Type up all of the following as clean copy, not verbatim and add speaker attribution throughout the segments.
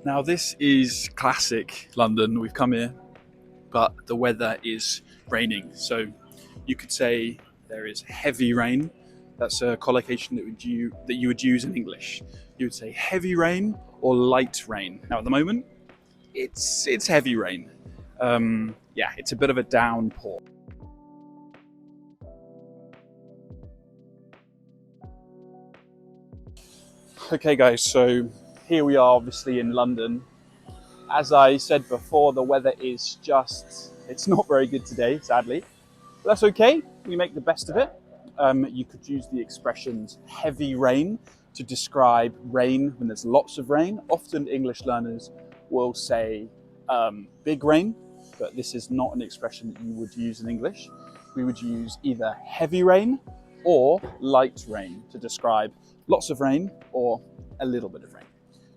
Speaker 1: Now this is classic London. We've come here, but the weather is raining. So you could say there is heavy rain. That's a collocation that you would use in English. You would say heavy rain or light rain. Now at the moment, it's heavy rain. Yeah, it's a bit of a downpour. Okay, guys. So here we are, obviously in London. As I said before, the weather is it's not very good today, sadly. But that's okay, we make the best of it. You could use the expressions heavy rain to describe rain when there's lots of rain. Often English learners will say big rain, but this is not an expression that you would use in English. We would use either heavy rain or light rain to describe lots of rain or a little bit of rain.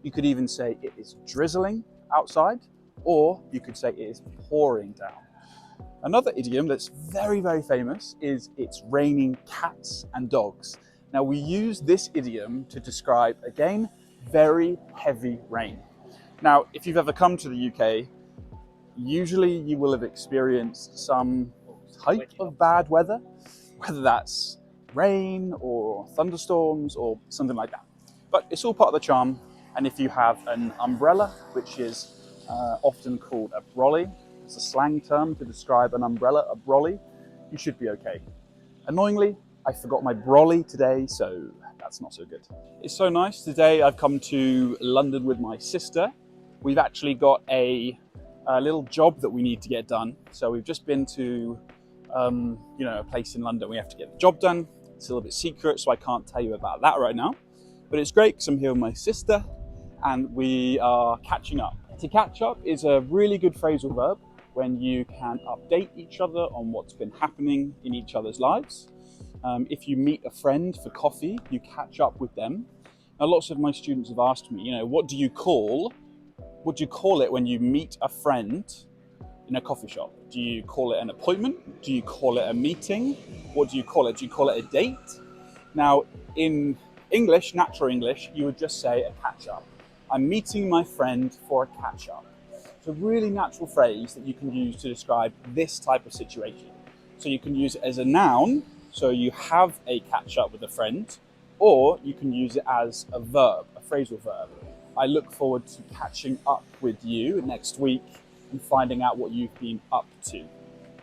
Speaker 1: You could even say it is drizzling outside, or you could say it is pouring down. Another idiom that's very, very famous is it's raining cats and dogs. Now we use this idiom to describe, again, very heavy rain. Now, if you've ever come to the UK, usually you will have experienced some type of bad weather, whether that's rain or thunderstorms or something like that. But it's all part of the charm. And if you have an umbrella, which is often called a brolly, it's a slang term to describe an umbrella, a brolly, you should be okay. Annoyingly, I forgot my brolly today, so that's not so good. It's so nice. Today I've come to London with my sister. We've actually got a little job that we need to get done. So we've just been to a place in London. We have to get the job done. It's a little bit secret, so I can't tell you about that right now. But it's great because I'm here with my sister and we are catching up. To catch up is a really good phrasal verb when you can update each other on what's been happening in each other's lives. If you meet a friend for coffee, you catch up with them. Now, lots of my students have asked me, what do you call it when you meet a friend in a coffee shop? Do you call it an appointment? Do you call it a meeting? What do you call it? Do you call it a date? Now, in English, natural English, you would just say a catch-up. I'm meeting my friend for a catch-up. It's a really natural phrase that you can use to describe this type of situation. So you can use it as a noun, so you have a catch-up with a friend, or you can use it as a verb, a phrasal verb. I look forward to catching up with you next week and finding out what you've been up to.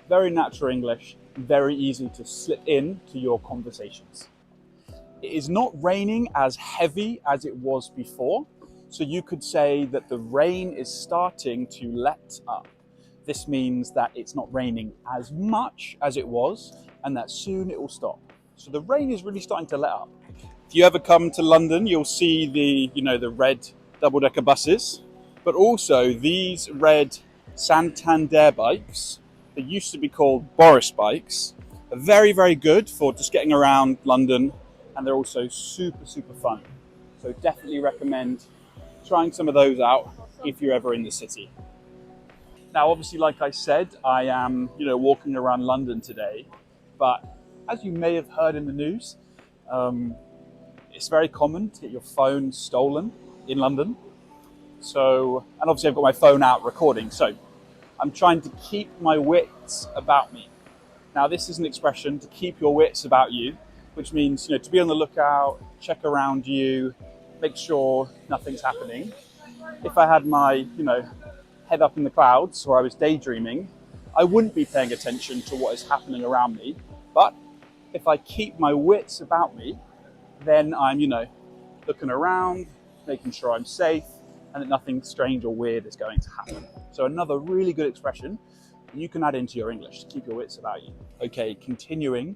Speaker 1: Very natural English, very easy to slip in to your conversations. It is not raining as heavy as it was before, so you could say that the rain is starting to let up. This means that it's not raining as much as it was and that soon it will stop. So the rain is really starting to let up. If you ever come to London, you'll see the red double-decker buses, but also these red Santander bikes that used to be called Boris bikes are very, very good for just getting around London, and they're also super, super fun. So definitely recommend trying some of those out if you're ever in the city. Now, obviously, like I said, I am, walking around London today, but as you may have heard in the news, it's very common to get your phone stolen in London. So, and obviously I've got my phone out recording, so I'm trying to keep my wits about me. Now, this is an expression, to keep your wits about you, which means, to be on the lookout, check around you, make sure nothing's happening. If I had my, head up in the clouds or I was daydreaming, I wouldn't be paying attention to what is happening around me. But if I keep my wits about me, then I'm, looking around, making sure I'm safe and that nothing strange or weird is going to happen. So another really good expression you can add into your English to keep your wits about you. Okay, continuing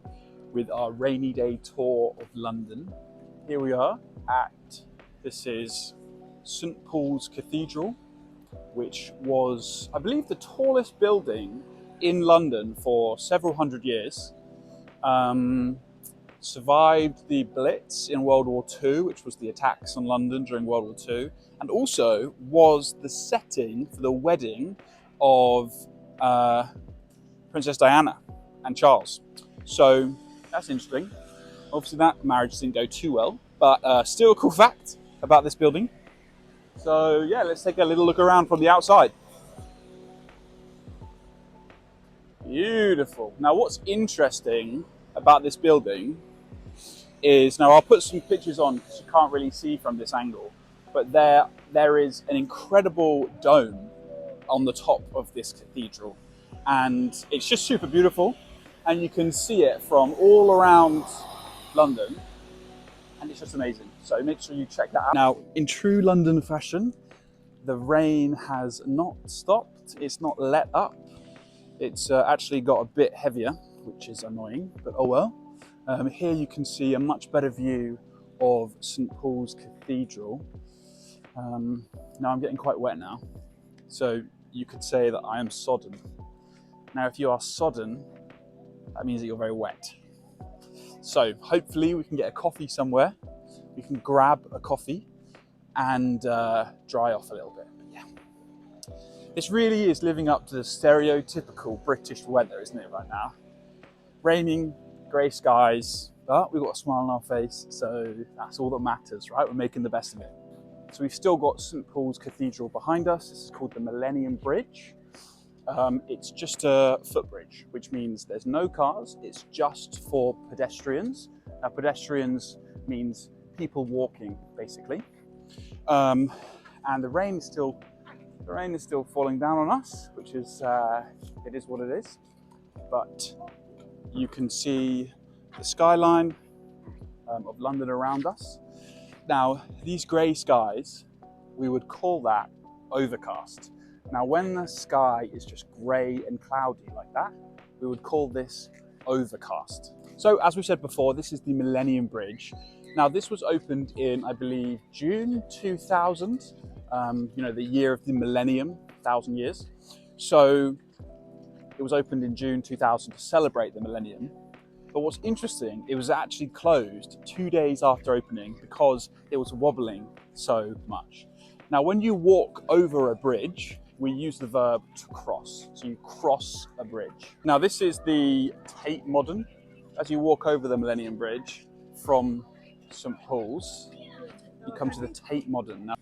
Speaker 1: with our rainy day tour of London. Here we are this is St. Paul's Cathedral, which was, I believe, the tallest building in London for several hundred years. Survived the Blitz in World War II, which was the attacks on London during World War II, and also was the setting for the wedding of Princess Diana and Charles. So that's interesting. Obviously that marriage didn't go too well, but still a cool fact about this building. So yeah, let's take a little look around from the outside. Beautiful. Now what's interesting about this building is, now I'll put some pictures on because you can't really see from this angle, but there is an incredible dome on the top of this cathedral, and it's just super beautiful, and you can see it from all around London, and it's just amazing. So make sure you check that out. Now, in true London fashion, the rain has not stopped, it's not let up. It's actually got a bit heavier, which is annoying, but oh well. Here you can see a much better view of St. Paul's Cathedral. Now I'm getting quite wet now, so you could say that I am sodden. Now if you are sodden, that means that you're very wet. So hopefully we can get a coffee somewhere. We can grab a coffee and dry off a little bit. But yeah, this really is living up to the stereotypical British weather, isn't it, right now? Raining, grey skies, but we've got a smile on our face, so that's all that matters, right? We're making the best of it. So we've still got St. Paul's Cathedral behind us. This is called the Millennium Bridge. It's just a footbridge, which means there's no cars. It's just for pedestrians. Now, pedestrians means people walking, basically. And the rain is still falling down on us, which is it is what it is. But you can see the skyline of London around us. Now, these grey skies, we would call that overcast. Now, when the sky is just grey and cloudy like that, we would call this overcast. So, as we said before, this is the Millennium Bridge. Now, this was opened in, I believe, June 2000, the year of the millennium, 1,000 years. So, it was opened in June 2000 to celebrate the millennium. But what's interesting, it was actually closed 2 days after opening because it was wobbling so much. Now, when you walk over a bridge, we use the verb to cross. So you cross a bridge. Now, this is the Tate Modern. As you walk over the Millennium Bridge from St. Paul's, you come to the Tate Modern. Now,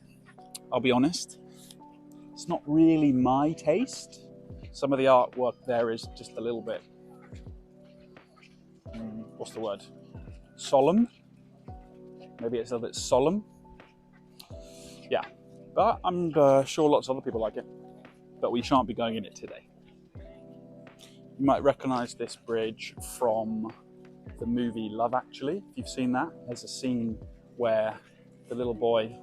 Speaker 1: I'll be honest, it's not really my taste. Some of the artwork there is just a little bit, what's the word? Solemn? Maybe it's a little bit solemn. Yeah, but I'm sure lots of other people like it. But we shan't be going in it today. You might recognize this bridge from the movie Love Actually. If you've seen that, there's a scene where the little boy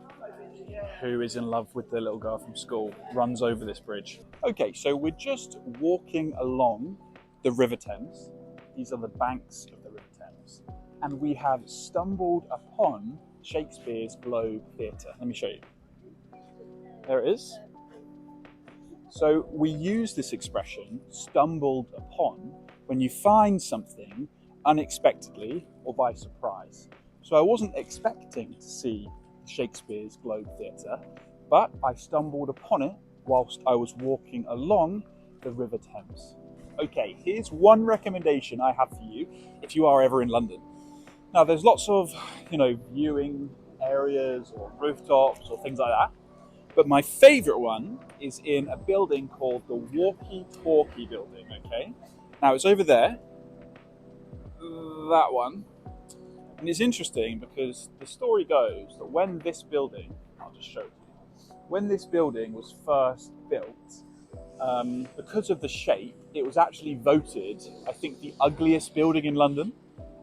Speaker 1: who is in love with the little girl from school runs over this bridge. Okay, so we're just walking along the River Thames. These are the banks of the River Thames. And we have stumbled upon Shakespeare's Globe Theatre. Let me show you. There it is. So we use this expression, stumbled upon, when you find something unexpectedly or by surprise. So I wasn't expecting to see Shakespeare's Globe Theatre, but I stumbled upon it whilst I was walking along the River Thames. Okay, here's one recommendation I have for you if you are ever in London. Now, there's lots of, viewing areas or rooftops or things like that. But my favourite one is in a building called the Walkie Talkie Building, okay? Now, it's over there, that one. And it's interesting because the story goes that when this building, I'll just show it to you, when this building was first built, because of the shape, it was actually voted, I think, the ugliest building in London.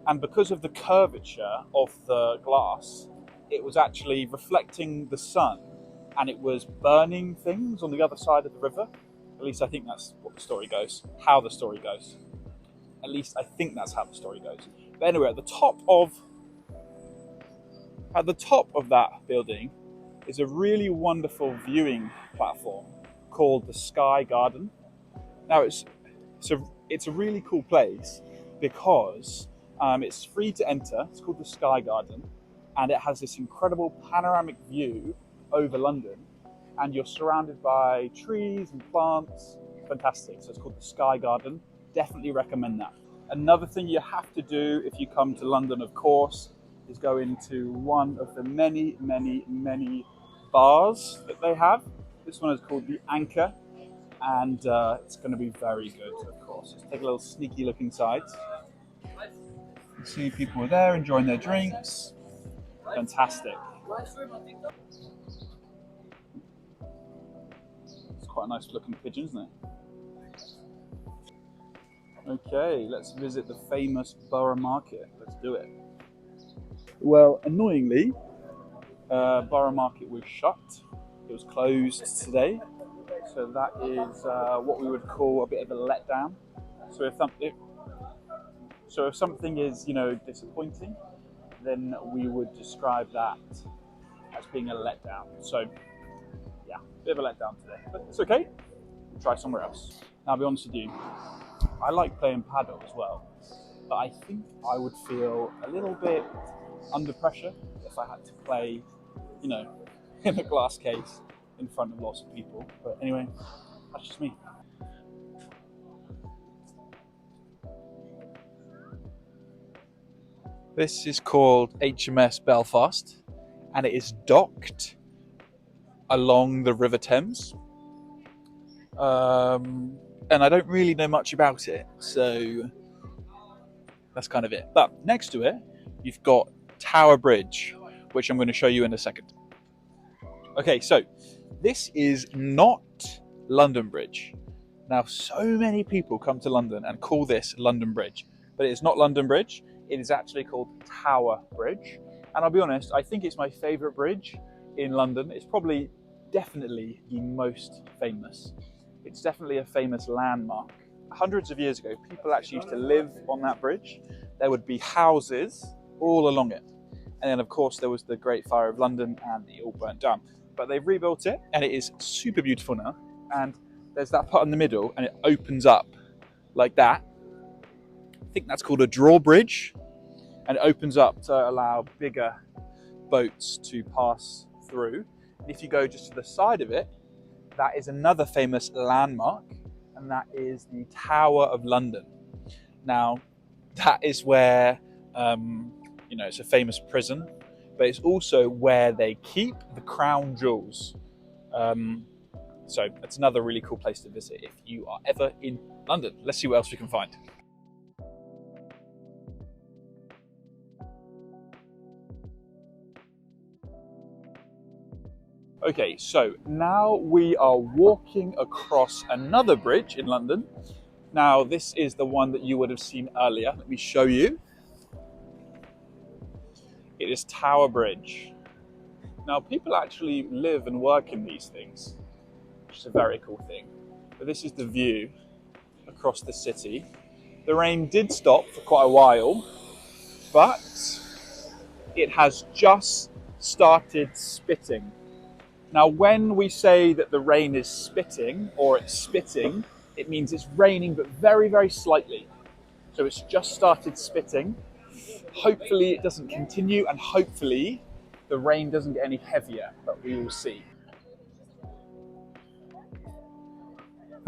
Speaker 1: And because of the curvature of the glass, it was actually reflecting the sun and it was burning things on the other side of the river. At least I think that's what the story goes, how the story goes. At least I think that's how the story goes. But anyway, at the top of that building is a really wonderful viewing platform called the Sky Garden. Now it's a really cool place because it's free to enter. It's called the Sky Garden, and it has this incredible panoramic view over London, and you're surrounded by trees and plants. Fantastic. So it's called the Sky Garden. Definitely recommend that. Another thing you have to do if you come to London, of course, is go into one of the many, many, many bars that they have. This one is called the Anchor, and it's going to be very good, of course. Let's take a little sneaky look inside. See people are there enjoying their drinks. Fantastic. It's quite a nice looking pigeon, isn't it? Okay, let's visit the famous Borough Market. Let's do it. Well, annoyingly, Borough Market was shut. It was closed today. So that is what we would call a bit of a letdown. So if something is, disappointing, then we would describe that as being a letdown. So yeah, a bit of a letdown today, but it's okay. We'll try somewhere else. Now, I'll be honest with you, I like playing paddle as well, but I think I would feel a little bit under pressure if I had to play, in a glass case in front of lots of people. But anyway, that's just me. This is called HMS Belfast, and it is docked along the River Thames. And I don't really know much about it, so that's kind of it. But next to it, you've got Tower Bridge, which I'm going to show you in a second. Okay, so this is not London Bridge. Now, so many people come to London and call this London Bridge, but it's not London Bridge. It is actually called Tower Bridge. And I'll be honest, I think it's my favourite bridge in London. It's probably definitely the most famous. It's definitely a famous landmark. Hundreds of years ago, people actually used to live on that bridge. There would be houses all along it. And then, of course, there was the Great Fire of London and it all burnt down. But they've rebuilt it and it is super beautiful now. And there's that part in the middle and it opens up like that. I think that's called a drawbridge. And it opens up to allow bigger boats to pass through. And if you go just to the side of it, that is another famous landmark, and that is the Tower of London. Now, that is where, it's a famous prison, but it's also where they keep the crown jewels. So it's another really cool place to visit if you are ever in London. Let's see what else we can find. Okay, so now we are walking across another bridge in London. Now, this is the one that you would have seen earlier. Let me show you. It is Tower Bridge. Now, people actually live and work in these things, which is a very cool thing. But this is the view across the city. The rain did stop for quite a while, but it has just started spitting. Now, when we say that the rain is spitting or it's spitting, it means it's raining, but very, very slightly. So it's just started spitting. Hopefully it doesn't continue, and hopefully the rain doesn't get any heavier, but we will see.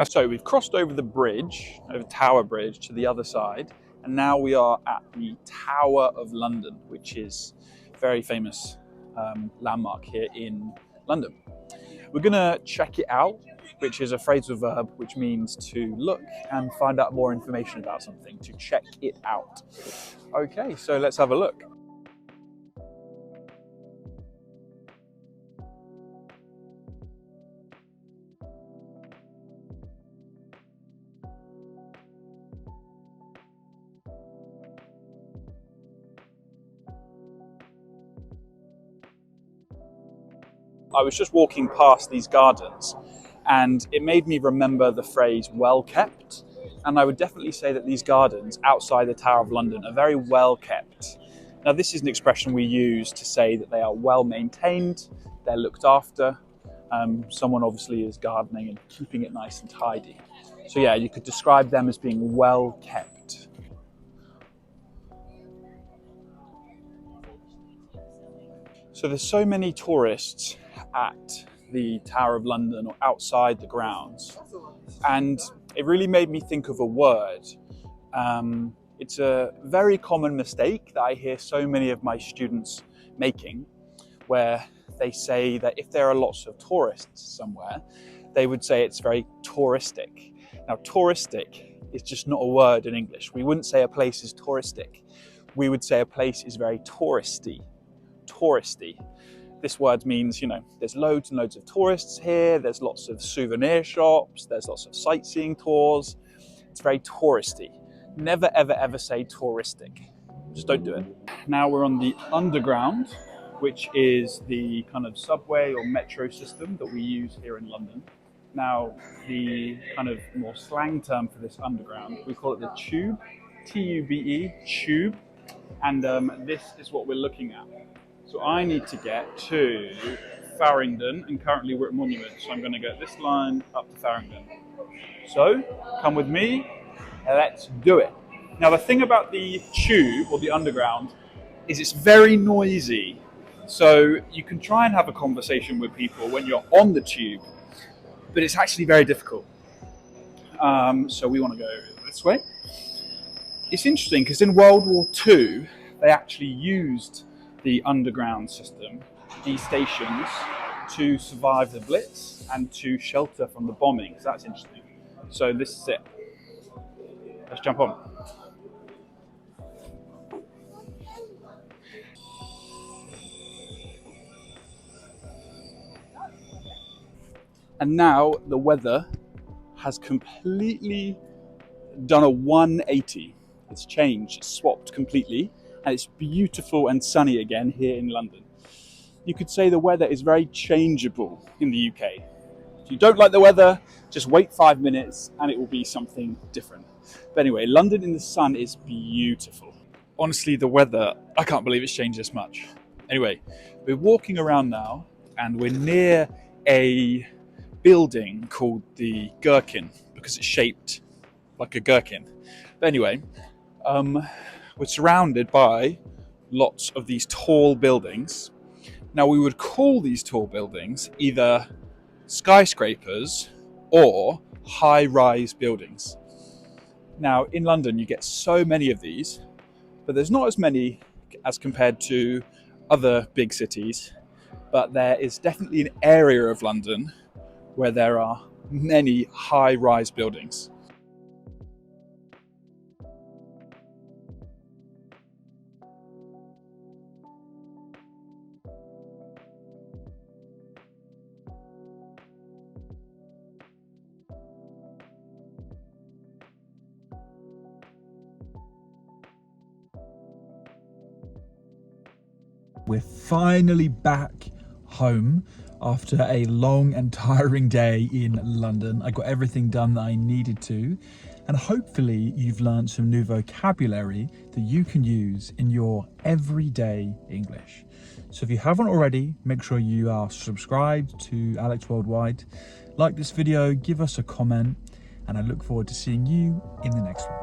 Speaker 1: So we've crossed over the bridge, over Tower Bridge to the other side, and now we are at the Tower of London, which is a very famous landmark here in London. We're going to check it out, which is a phrasal verb which means to look and find out more information about something, to check it out. Okay, so let's have a look. I was just walking past these gardens and it made me remember the phrase well kept. And I would definitely say that these gardens outside the Tower of London are very well kept. Now, this is an expression we use to say that they are well maintained, they're looked after. Someone obviously is gardening and keeping it nice and tidy. So yeah, you could describe them as being well kept. So there's so many tourists at the Tower of London or outside the grounds, and it really made me think of a word. It's a very common mistake that I hear so many of my students making, where they say that if there are lots of tourists somewhere, they would say it's very touristic. Now, touristic is just not a word in English. We wouldn't say a place is touristic. We would say a place is very touristy. Touristy. This word means, there's loads and loads of tourists here, there's lots of souvenir shops, there's lots of sightseeing tours. It's very touristy. Never, ever, ever say touristic. Just don't do it. Now we're on the underground, which is the kind of subway or metro system that we use here in London. Now, the kind of more slang term for this underground, we call it the tube, T-U-B-E, tube. And this is what we're looking at. So I need to get to Farringdon, and currently we're at Monument. So I'm going to get this line up to Farringdon. So come with me, let's do it. Now the thing about the tube or the underground is it's very noisy. So you can try and have a conversation with people when you're on the tube, but it's actually very difficult. So we want to go this way. It's interesting because in World War II, they actually used the underground system, these stations, to survive the Blitz and to shelter from the bombings. That's interesting. So this is it. Let's jump on. And now the weather has completely done a 180. It's changed, it's swapped completely, and it's beautiful and sunny again here in London. You could say the weather is very changeable in the UK. If you don't like the weather, just wait 5 minutes and it will be something different. But anyway, London in the sun is beautiful. Honestly, the weather, I can't believe it's changed this much. Anyway, we're walking around now and we're near a building called the Gherkin because it's shaped like a gherkin. But anyway, we're surrounded by lots of these tall buildings. Now we would call these tall buildings either skyscrapers or high-rise buildings. Now in London you get so many of these, but there's not as many as compared to other big cities, but there is definitely an area of London where there are many high-rise buildings.
Speaker 2: We're finally back home after a long and tiring day in London. I got everything done that I needed to, and hopefully you've learned some new vocabulary that you can use in your everyday English. So if you haven't already, make sure you are subscribed to Alex Worldwide. Like this video, give us a comment, and I look forward to seeing you in the next one.